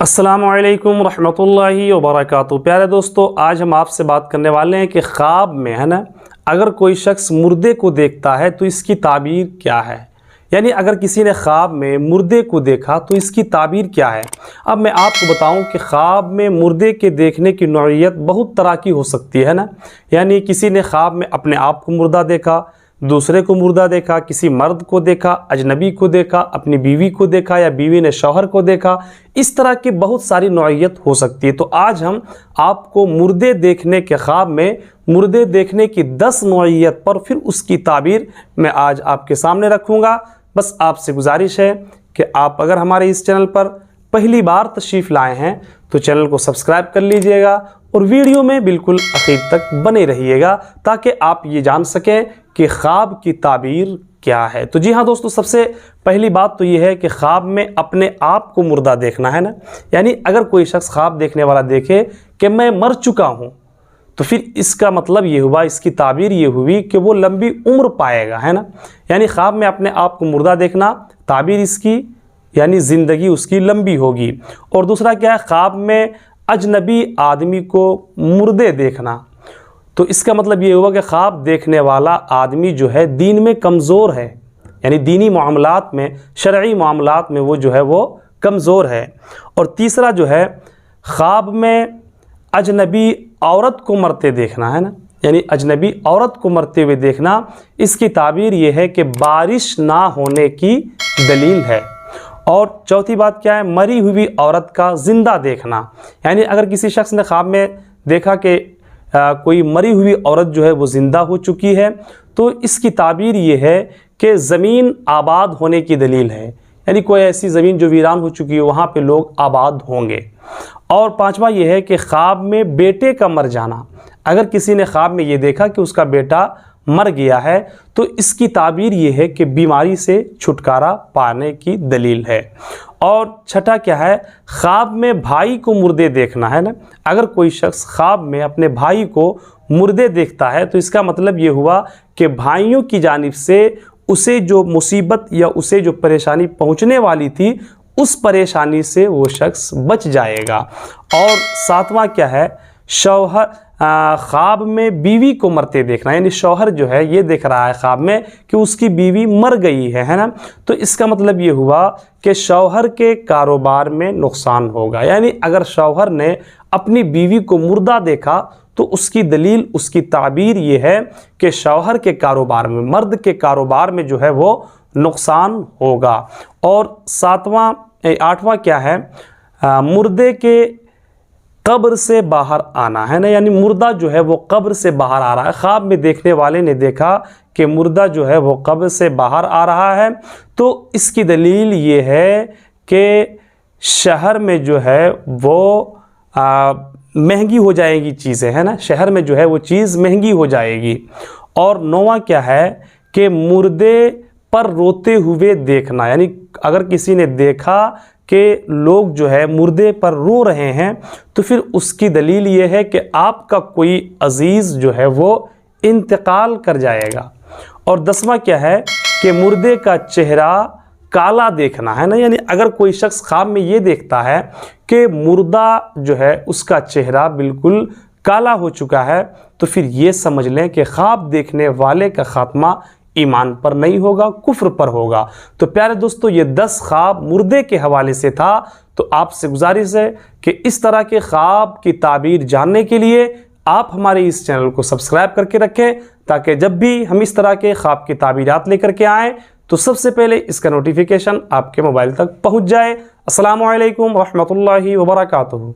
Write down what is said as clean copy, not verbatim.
अस्सलामुअलैकुम रहमतुल्लाहि व बरकातुहू। प्यारे दोस्तों, आज हम आपसे बात करने वाले हैं कि ख्वाब में है ना, अगर कोई शख्स मुर्दे को देखता है तो इसकी ताबीर क्या है। यानी अगर किसी ने ख्वाब में मुर्दे को देखा तो इसकी ताबीर क्या है। अब मैं आपको बताऊं कि ख्वाब में मुर्दे के देखने की नौइयत बहुत तरह की हो सकती है ना। यानी किसी ने ख्वाब में अपने आप को मुर्दा देखा, दूसरे को मुर्दा देखा, किसी मर्द को देखा, अजनबी को देखा, अपनी बीवी को देखा, या बीवी ने शौहर को देखा। इस तरह की बहुत सारी नौइयत हो सकती है। तो आज हम आपको मुर्दे देखने के ख्वाब में मुर्दे देखने की 10 नौइयत पर फिर उसकी ताबीर मैं आज आपके सामने रखूँगा। बस आपसे गुजारिश है कि आप अगर हमारे इस चैनल पर पहली बार तशरीफ़ लाए हैं तो चैनल को सब्सक्राइब कर लीजिएगा और वीडियो में बिल्कुल आखिर तक बने रहिएगा ताकि आप ये जान सकें कि ख्वाब की ताबीर क्या है। तो जी हाँ दोस्तों, सबसे पहली बात तो ये है कि ख्वाब में अपने आप को मुर्दा देखना है ना। यानी अगर कोई शख्स ख्वाब देखने वाला देखे कि मैं मर चुका हूँ तो फिर इसका मतलब ये हुआ, इसकी ताबीर ये हुई कि वो लंबी उम्र पाएगा, है ना। यानी ख्वाब में अपने आप को मुर्दा देखना, ताबीर इसकी यानी ज़िंदगी उसकी लंबी होगी। और दूसरा क्या है, ख्वाब में अजनबी आदमी को मुर्दे देखना, तो इसका मतलब ये हुआ कि ख्वाब देखने वाला आदमी जो है दीन में कमज़ोर है, यानी दीनी मामलात में, शरई मामलात में वो जो है वो कमज़ोर है। और तीसरा जो है, ख्वाब में अजनबी औरत को मरते देखना, है ना। यानी अजनबी औरत को मरते हुए देखना, इसकी ताबीर ये है कि बारिश ना होने की दलील है। और चौथी बात क्या है, मरी हुई औरत का ज़िंदा देखना। यानी अगर किसी शख्स ने ख्वाब में देखा कि कोई मरी हुई औरत जो है वो ज़िंदा हो चुकी है तो इसकी ताबीर ये है कि ज़मीन आबाद होने की दलील है। यानी कोई ऐसी ज़मीन जो वीरान हो चुकी है वहाँ पे लोग आबाद होंगे। और पांचवा ये है कि ख्वाब में बेटे का मर जाना। अगर किसी ने ख्वाब में ये देखा कि उसका बेटा मर गया है तो इसकी ताबीर ये है कि बीमारी से छुटकारा पाने की दलील है। और छठा क्या है, ख्वाब में भाई को मुर्दे देखना, है ना। अगर कोई शख्स ख्वाब में अपने भाई को मुर्दे देखता है तो इसका मतलब ये हुआ कि भाइयों की जानिब से उसे जो मुसीबत या उसे जो परेशानी पहुंचने वाली थी उस परेशानी से वो शख्स बच जाएगा। और सातवां क्या है, शौहर ख्वाब में बीवी को मरते देखना। यानी शौहर जो है ये देख रहा है ख्वाब में कि उसकी बीवी मर गई है ना। तो इसका मतलब ये हुआ कि शौहर के कारोबार में नुकसान होगा। यानी अगर शौहर ने अपनी बीवी को मुर्दा देखा तो उसकी दलील, उसकी ताबीर ये है कि शौहर के कारोबार में, मर्द के कारोबार में जो है वो नुकसान होगा। और आठवां क्या है, मुर्दे के कब्र से बाहर आना, है ना। यानी मुर्दा जो है वो कब्र से बाहर आ रहा है। ख्वाब में देखने वाले ने देखा कि मुर्दा जो है वो कब्र से बाहर आ रहा है तो इसकी दलील ये है कि शहर में जो है वो महंगी हो जाएगी चीज़ें, है ना। शहर में जो है वो चीज़ महंगी हो जाएगी। और नौवां क्या है कि मुर्दे पर रोते हुए देखना। यानी अगर किसी ने देखा कि लोग जो है मुर्दे पर रो रहे हैं तो फिर उसकी दलील ये है कि आपका कोई अजीज़ जो है वो इंतकाल कर जाएगा। और 10वां क्या है कि मुर्दे का चेहरा काला देखना, है ना। यानी अगर कोई शख्स ख्वाब में ये देखता है कि मुर्दा जो है उसका चेहरा बिल्कुल काला हो चुका है तो फिर ये समझ लें कि ख्वाब देखने वाले का खात्मा ईमान पर नहीं होगा, कुफ्र पर होगा। तो प्यारे दोस्तों, ये 10 ख्वाब मुर्दे के हवाले से था। तो आपसे गुजारिश है कि इस तरह के ख्वाब की ताबीर जानने के लिए आप हमारे इस चैनल को सब्सक्राइब करके रखें ताकि जब भी हम इस तरह के ख्वाब की ताबीरात लेकर के आएँ तो सबसे पहले इसका नोटिफिकेशन आपके मोबाइल तक पहुँच जाए। अस्सलामु अलैकुम रहमतुल्लाहि व बरकातुहू।